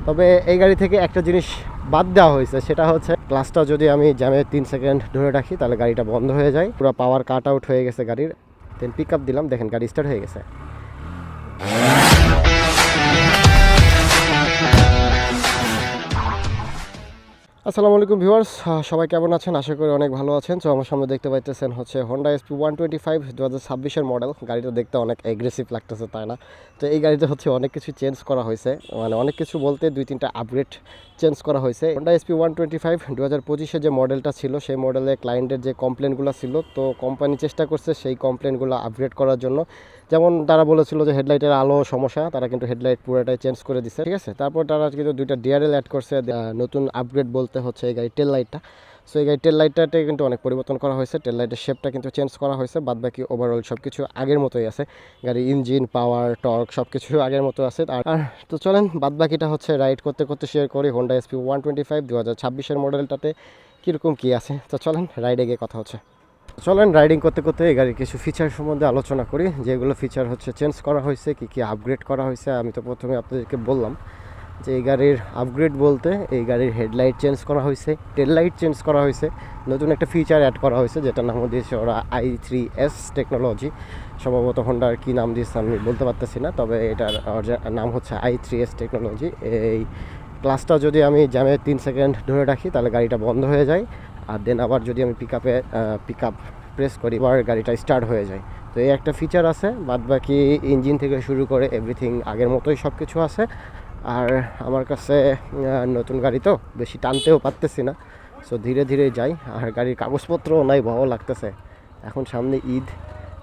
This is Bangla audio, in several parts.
তবে এই গাড়ি থেকে একটা জিনিস বাদ দেওয়া হয়েছে, সেটা হচ্ছে ক্লাসটা যদি আমি জ্যামে 3 সেকেন্ড ধরে রাখি তাহলে গাড়িটা বন্ধ হয়ে যায়, পুরো পাওয়ার কাট আউট হয়ে গেছে গাড়ির। দেন পিক আপ দিলাম, দেখেন গাড়ি স্টার্ট হয়ে গেছে। আসসালামু আলাইকুম ভিউয়ার্স, সবাই কেমন আছেন? আশা করি অনেক ভালো আছেন। তো আমার সামনে দেখতে পাইতেছেন হচ্ছে হোন্ডা SP 125 2026-এর মডেল। গাড়িটা দেখতে অনেক অ্যাগ্রেসিভ লাগতেছে, তাই না? তো এই গাড়িতে হচ্ছে অনেক কিছু চেঞ্জ করা হয়েছে, মানে অনেক কিছু বলতে 2-3টা আপগ্রেড চেঞ্জ করা হয়েছে। হোন্ডা SP 125 2025-এর যে মডেলটা ছিল সেই মডেলে ক্লায়েন্টের যে কমপ্লেনগুলো ছিল, তো কোম্পানি চেষ্টা করছে সেই কমপ্লেনগুলো আপগ্রেড করার জন্য। যেমন তারা বলেছিল যে হেডলাইটের আলো সমস্যা, তারা কিন্তু হেডলাইট পুরোটাই চেঞ্জ করে দিচ্ছে, ঠিক আছে। তারপর তারা কিন্তু 2টা ডিআরএল অ্যাড করছে। নতুন আপগ্রেড বলতে হচ্ছে এই গাড়ির টেল লাইটটা। সো এই গাড়ির টেল লাইটটাতে কিন্তু অনেক পরিবর্তন করা হয়েছে, টেল লাইটের শেপটা কিন্তু চেঞ্জ করা হয়েছে। বাদবাকি ওভারঅল সব কিছু আগের মতোই আছে, গাড়ির ইঞ্জিন, পাওয়ার, টর্ক সব কিছু আগের মতো আছে। আর তো চলেন বাদবাকিটা হচ্ছে রাইড করতে করতে শেয়ার করি হোন্ডা SP 125 2026-এর মডেলটাতে কীরকম কী আছে। তো চলেন রাইডে গিয়ে কথা হচ্ছে। চলেন রাইডিং করতে করতে এই গাড়ির কিছু ফিচার সম্বন্ধে আলোচনা করি, যেগুলো ফিচার হচ্ছে চেঞ্জ করা হয়েছে, কী কী আপগ্রেড করা হয়েছে। আমি তো প্রথমে আপনাদেরকে বললাম যে এই গাড়ির আপগ্রেড বলতে এই গাড়ির হেডলাইট চেঞ্জ করা হয়েছে, টেল লাইট চেঞ্জ করা হয়েছে, নতুন একটা ফিচার অ্যাড করা হয়েছে যেটার নাম দিয়েছে ওরা i3S টেকনোলজি। সম্ভবত হোন্ডার কী নাম দিয়েছে আমি বলতে পারতেছি না, তবে এটার নাম হচ্ছে i3S টেকনোলজি। এই ক্লাসটা যদি আমি জ্যামে 3 সেকেন্ড ধরে রাখি তাহলে গাড়িটা বন্ধ হয়ে যায়, আর দেন আবার যদি আমি পিক আপ প্রেস করি আবার গাড়িটা স্টার্ট হয়ে যায়। তো এই একটা ফিচার আছে, বাদবাকি ইঞ্জিন থেকে শুরু করে এভরিথিং আগের মতোই সব কিছু আছে। আর আমার কাছে নতুন গাড়ি তো বেশি টানতেও পারতেছি না, সো ধীরে ধীরে যাই। আর গাড়ির কাগজপত্রও নাই, ভালো লাগতেছে। এখন সামনে ঈদ,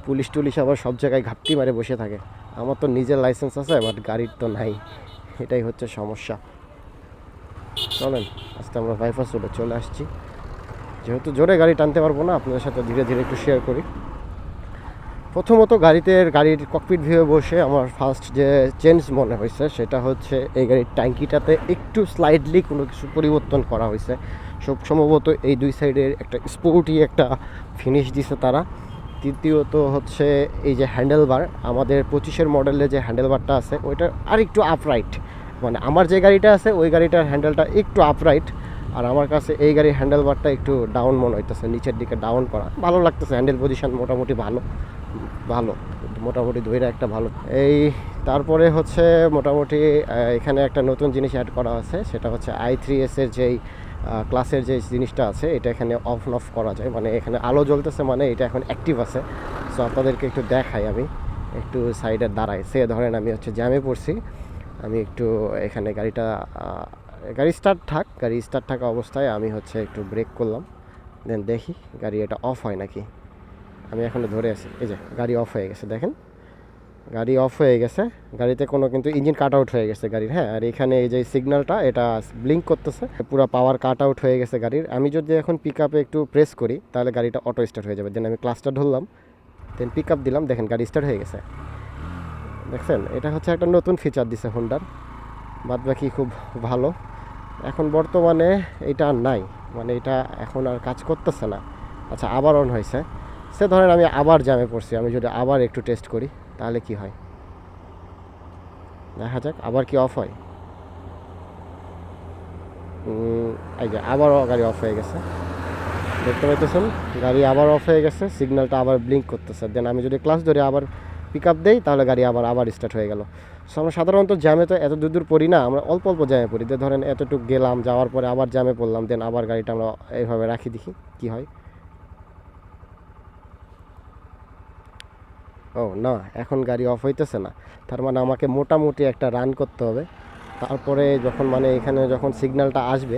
পুলিশ টুলিশ আবার সব জায়গায় ঘাপটি মারে বসে থাকে। আমার তো নিজের লাইসেন্স আছে, বাট গাড়ির তো নাই, এটাই হচ্ছে সমস্যা। চলেন আজকে আমরা বাইপাস রোডে চলে আসছি, যেহেতু জোরে গাড়ি টানতে পারবো না, আপনাদের সাথে ধীরে ধীরে একটু শেয়ার করি। প্রথমত গাড়ির ককপিট ভিউয়ে বসে আমার ফার্স্ট যে চেঞ্জ মনে হয়েছে সেটা হচ্ছে এই গাড়ির ট্যাঙ্কিটাতে একটু স্লাইডলি কোনো কিছু পরিবর্তন করা হয়েছে। সব সম্ভবত এই দুই সাইডের একটা স্পোর্টি একটা ফিনিশ দিছে তারা। তৃতীয়ত হচ্ছে এই যে হ্যান্ডেলবার, আমাদের 25-এর মডেলে যে হ্যান্ডেলবারটা আছে ওইটা আর একটু আপরাইট, মানে আমার যে গাড়িটা আছে ওই গাড়িটার হ্যান্ডেলটা একটু আপরাইট, আর আমার কাছে এই গাড়ির হ্যান্ডেলবারটা একটু ডাউন মনে হইতেছে, নিচের দিকে ডাউন করা। ভালো লাগতেছে, হ্যান্ডেল পজিশন মোটামুটি ভালো মোটামুটি ধরে একটা ভালো। এই তারপরে হচ্ছে মোটামুটি এখানে একটা নতুন জিনিস অ্যাড করা আছে, সেটা হচ্ছে i3S-এর যেই ক্লাসের যে জিনিসটা আছে এটা এখানে অফ অফ করা যায়, মানে এখানে আলো জ্বলতেছে, মানে এটা এখন অ্যাক্টিভ আছে। সো আপনাদেরকে একটু দেখাই, আমি একটু সাইডে দাঁড়াই। সে ধরেন আমি হচ্ছে জ্যামে পড়ছি, আমি একটু এখানে গাড়ি স্টার্ট থাকা অবস্থায় আমি হচ্ছে একটু ব্রেক করলাম, দেন দেখি গাড়ি এটা অফ হয় নাকি। আমি এখনও ধরে আছি, এই যে গাড়ি অফ হয়ে গেছে, দেখেন গাড়ি অফ হয়ে গেছে। গাড়িতে কোনো কিন্তু ইঞ্জিন কাট আউট হয়ে গেছে গাড়ির, হ্যাঁ। আর এখানে এই যে সিগন্যালটা এটা ব্লিঙ্ক করতেছে, পুরো পাওয়ার কাট আউট হয়ে গেছে গাড়ির। আমি যদি এখন পিক আপে একটু প্রেস করি তাহলে গাড়িটা অটো স্টার্ট হয়ে যাবে। দেন আমি ক্লাসটা ধরলাম, দেন পিক আপ দিলাম, দেখেন গাড়ি স্টার্ট হয়ে গেছে। দেখছেন, এটা হচ্ছে একটা নতুন ফিচার দিছে হোন্ডার, বাদবাকি খুব ভালো। এখন বর্তমানে এটা আর নাই, মানে এটা এখন আর কাজ করতেছে না। আচ্ছা, আবার অন হয়েছে। সে ধরেন আমি আবার জ্যামে পড়ছি, আমি যদি আবার একটু টেস্ট করি তাহলে কি হয় দেখা যাক, আবার কি অফ হয়। এই যে আবারও গাড়ি অফ হয়ে গেছে, দেখতে পাইতেছেন গাড়ি আবার অফ হয়ে গেছে, সিগন্যালটা আবার ব্লিঙ্ক করতেছে। দেন আমি যদি ক্লাস ধরে আবার পিক আপ দিই তাহলে গাড়ি আবার স্টার্ট হয়ে গেল। সো আমরা সাধারণত জ্যামে তো এত দূর পড়ি না, আমরা অল্প অল্প জ্যামে পড়ি। ধরেন এতটুকু গেলাম, যাওয়ার পরে আবার জ্যামে পড়লাম, দেন আবার গাড়িটা আমরা এইভাবে রাখি, দেখি কি হয়। ও না, এখন গাড়ি অফ হইতেছে না, তার মানে আমাকে মোটামুটি একটা রান করতে হবে। তারপরে যখন মানে এখানে যখন সিগন্যালটা আসবে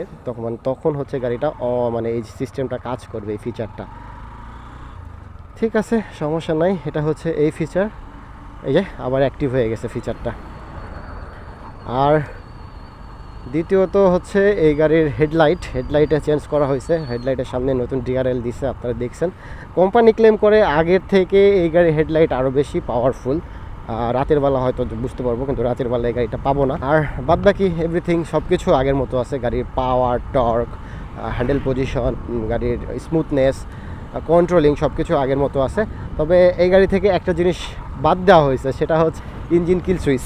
তখন হচ্ছে গাড়িটা মানে এই সিস্টেমটা কাজ করবে, এই ফিচারটা। ঠিক আছে, সমস্যা নাই, এটা হচ্ছে এই ফিচার। এই যে আবার অ্যাক্টিভ হয়ে গেছে ফিচারটা। আর দ্বিতীয়ত হচ্ছে এই গাড়ির হেডলাইটে চেঞ্জ করা হয়েছে, হেডলাইটের সামনে নতুন ডিআরএল দিছে, আপনারা দেখছেন। কোম্পানি ক্লেম করে আগের থেকে এই গাড়ির হেডলাইট আরও বেশি পাওয়ারফুল। রাতের বেলা হয়তো বুঝতে পারবো, কিন্তু রাতের বেলা এই গাড়িটা পাবো না। আর বাদবাকি এভরিথিং সব কিছু আগের মতো আছে, গাড়ির পাওয়ার, টর্ক, হ্যান্ডেল পজিশন, গাড়ির স্মুথনেস, কন্ট্রোলিং সব কিছু আগের মতো আছে। তবে এই গাড়ি থেকে একটা জিনিস বাদ দেওয়া হয়েছে, সেটা হচ্ছে ইঞ্জিন কিল সুইচ।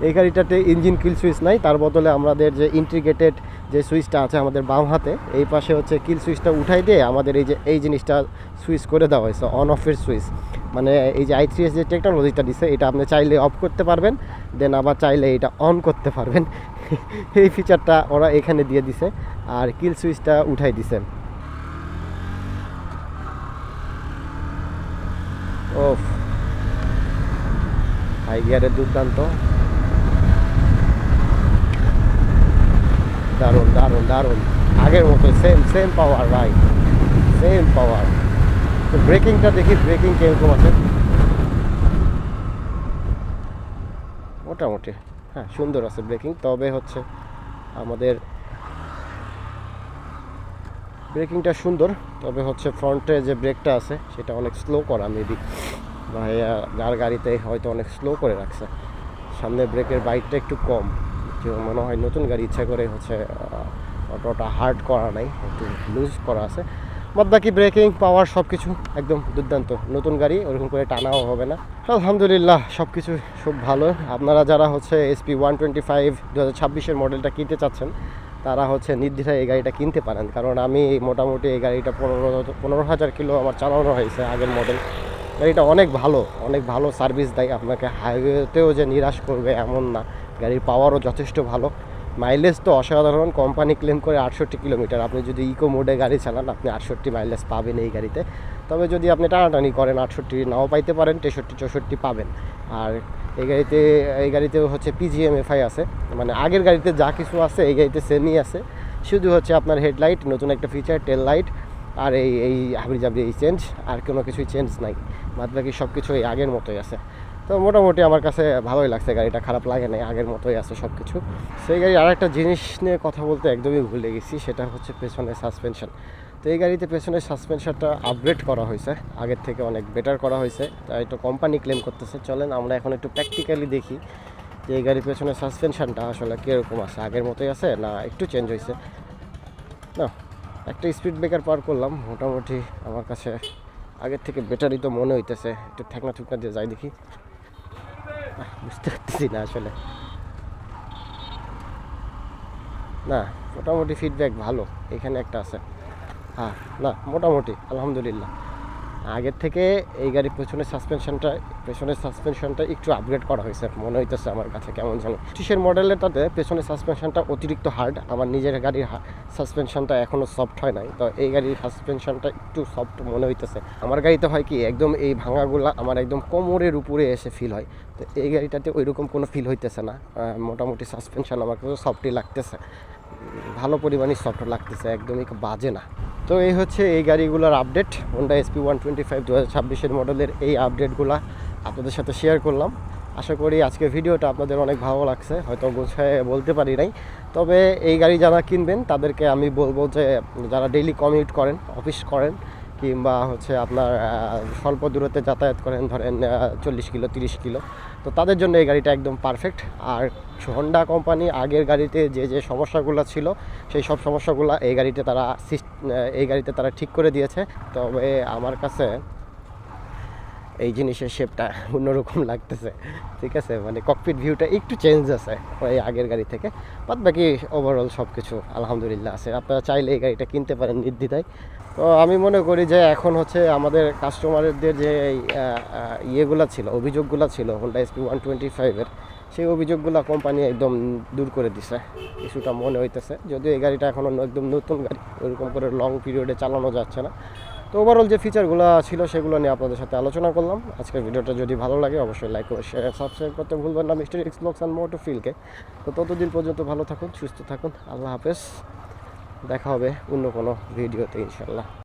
এই গাড়িটাতে ইঞ্জিন কিল সুইচ নাই, তার বদলে আমাদের যে ইন্টিগ্রেটেড যে সুইচটা আছে আমাদের বাম হাতে, এই পাশে হচ্ছে কিল সুইচটা উঠাই দিয়ে আমাদের এই জিনিসটা সুইচ করে দেওয়া হয়েছে, অন অফের সুইচ। মানে এই যে i3s যে টেকনোলজিটা দিছে, এটা আপনি চাইলে অফ করতে পারবেন, দেন আবার চাইলে এটা অন করতে পারবেন। এই ফিচারটা ওরা এখানে দিয়ে দিছে, আর কিল সুইচটা উঠাই দিছে। ওফ, হাই গিয়ারের দুর্দান্ত, দারুণ দারুণ দারুণ, আগের মতো সেম সেম পাওয়ার ভাই, সেম পাওয়ার। তো ব্রেকিংটা দেখি, ব্রেকিং কিরকম আছে। মোটামুটি হ্যাঁ সুন্দর আছে ব্রেকিং, তবে হচ্ছে আমাদের ব্রেকিংটা সুন্দর, তবে হচ্ছে ফ্রন্টে যে ব্রেকটা আছে সেটা অনেক স্লো করা মেবি, ভাইয়া যার গাড়িতে হয়তো অনেক স্লো করে রাখছে। সামনে ব্রেকের বাইটটা একটু কম, যে মনে হয় নতুন গাড়ি ইচ্ছা করে হচ্ছে অটোটা হার্ড করা নাই, একটু লুজ করা আছে। বাদ বাকি ব্রেকিং পাওয়ার সব কিছু একদম দুর্দান্ত, নতুন গাড়ি ওরকম করে টানাও হবে না। আলহামদুলিল্লাহ সব কিছু খুব ভালো। আপনারা যারা হচ্ছে SP125 2026-এর মডেলটা কিনতে চাচ্ছেন, তারা হচ্ছে নির্দ্বিধায় এই গাড়িটা কিনতে পারেন, কারণ আমি মোটামুটি এই গাড়িটা 15,000 কিলো আমার চালানো হয়েছে, আগের মডেল। গাড়িটা অনেক ভালো, অনেক ভালো সার্ভিস দেয় আপনাকে, হাইওয়েতেও যে নিরাশ করবে এমন না। গাড়ির পাওয়ারও যথেষ্ট ভালো, মাইলেজ তো অসাধারণ। কোম্পানি ক্লেম করে 68 কিলোমিটার, আপনি যদি ইকো মোডে গাড়ি চালান আপনি 68 মাইলেজ পাবেন এই গাড়িতে। তবে যদি আপনি টানাটানি করেন 68 নাও পাইতে পারেন, 63-64 পাবেন। আর এই গাড়িতেও হচ্ছে PGM-FI আছে, মানে আগের গাড়িতে যা কিছু আছে এই গাড়িতে সেমই আছে, শুধু হচ্ছে আপনার হেডলাইট নতুন একটা ফিচার, টেল লাইট, আর এই হাবিজাবি এই চেঞ্জ, আর কোনো কিছুই চেঞ্জ নাই। বাদ বাকি সব কিছু এই আগের মতোই আছে। তো মোটামুটি আমার কাছে ভালোই লাগছে, গাড়িটা খারাপ লাগে নাই, আগের মতোই আছে সব কিছু। সেই গাড়ির আর একটা জিনিস নিয়ে কথা বলতে একদমই ভুলে গেছি, সেটা হচ্ছে পেছনের সাসপেনশন। তো এই গাড়িতে পেছনের সাসপেনশনটা আপগ্রেড করা হয়েছে, আগের থেকে অনেক বেটার করা হয়েছে, তাই তো কোম্পানি ক্লেম করতেছে। চলেন আমরা এখন একটু প্র্যাকটিক্যালি দেখি যে এই গাড়ির পেছনের সাসপেনশনটা আসলে কীরকম আছে, আগের মতোই আছে না একটু চেঞ্জ হয়েছে। না, একটা স্পিড ব্রেকার পার করলাম, মোটামুটি আমার কাছে আগের থেকে বেটারই তো মনে হইতেছে। একটু ঠেকনা ঠুকনা দিয়ে যাই দেখি, বুঝতে পারতেছি না আসলে। না, মোটামুটি ফিডব্যাক ভালো, এখানে একটা আছে। হ্যাঁ, না মোটামুটি আলহামদুলিল্লাহ আগের থেকে এই গাড়ির পেছনের সাসপেনশনটা একটু আপগ্রেড করা হয়েছে মনে হইতেছে আমার কাছে, কেমন জানো। 25-এর মডেলেরটাতে পেছনের সাসপেনশনটা অতিরিক্ত হার্ড, আমার নিজের গাড়ির সাসপেনশনটা এখনও সফট হয় নাই, তো এই গাড়ির সাসপেনশনটা একটু সফট মনে হইতেছে। আমার গাড়িতে হয় কি একদম এই ভাঙাগুলা আমার একদম কোমরের উপরে এসে ফিল হয়, তো এই গাড়িটাতে ওইরকম কোনো ফিল হইতেছে না। মোটামুটি সাসপেনশন আমার কাছে সফটই লাগতেছে, ভালো পরিমাণই সফট লাগতেছে, একদমই বাজে না। তো এই হচ্ছে এই গাড়িগুলোর আপডেট, হোন্ডা SP125 2026-এর মডেলের এই আপডেটগুলো আপনাদের সাথে শেয়ার করলাম। আশা করি আজকের ভিডিওটা আপনাদের অনেক ভালো লাগছে, হয়তো গোছায় বলতে পারি নাই। তবে এই গাড়ি যারা কিনবেন তাদেরকে আমি বলবো যে যারা ডেইলি কমিউট করেন, অফিস করেন, কিংবা হচ্ছে আপনার স্বল্প দূরত্বে যাতায়াত করেন, ধরেন 40 কিলো 30 কিলো, তো তাদের জন্য এই গাড়িটা একদম পারফেক্ট। আর হোন্ডা কোম্পানি আগের গাড়িতে যে সমস্যাগুলো ছিল সেই সব সমস্যাগুলো এই গাড়িতে তারা ঠিক করে দিয়েছে। তবে আমার কাছে এই জিনিসের শেপটা অন্যরকম লাগতেছে, ঠিক আছে, মানে ককপিট ভিউটা একটু চেঞ্জ আছে ওই আগের গাড়ি থেকে। বাদ বাকি ওভারঅল সব কিছু আলহামদুলিল্লাহ আছে। আপনারা চাইলে এই গাড়িটা কিনতে পারেন নির্দ্বিধায়। তো আমি মনে করি যে এখন হচ্ছে আমাদের কাস্টমারদের যে ইয়েগুলো ছিল, অভিযোগগুলো ছিল হোন্ডা SP125-এর, সেই অভিযোগগুলো কোম্পানি একদম দূর করে দিছে কিছুটা মনে হইতেছে। যদিও এই গাড়িটা এখন একদম নতুন গাড়ি, ওইরকম করে লং পিরিয়ডে চালানো যাচ্ছে না। তো ওভারঅল যে ফিচারগুলো ছিল সেগুলো নিয়ে আপনাদের সাথে আলোচনা করলাম। আজকের ভিডিওটা যদি ভালো লাগে অবশ্যই লাইক করে শেয়ার সাবস্ক্রাইব করতে ভুলবেন না মিস্টার এক্স ব্লগস অ্যান্ড মোটরফিলকে। তো ততদিন পর্যন্ত ভালো থাকুন, সুস্থ থাকুন, আল্লাহ হাফেজ। দেখা হবে অন্য কোনো ভিডিওতে ইনশাল্লাহ।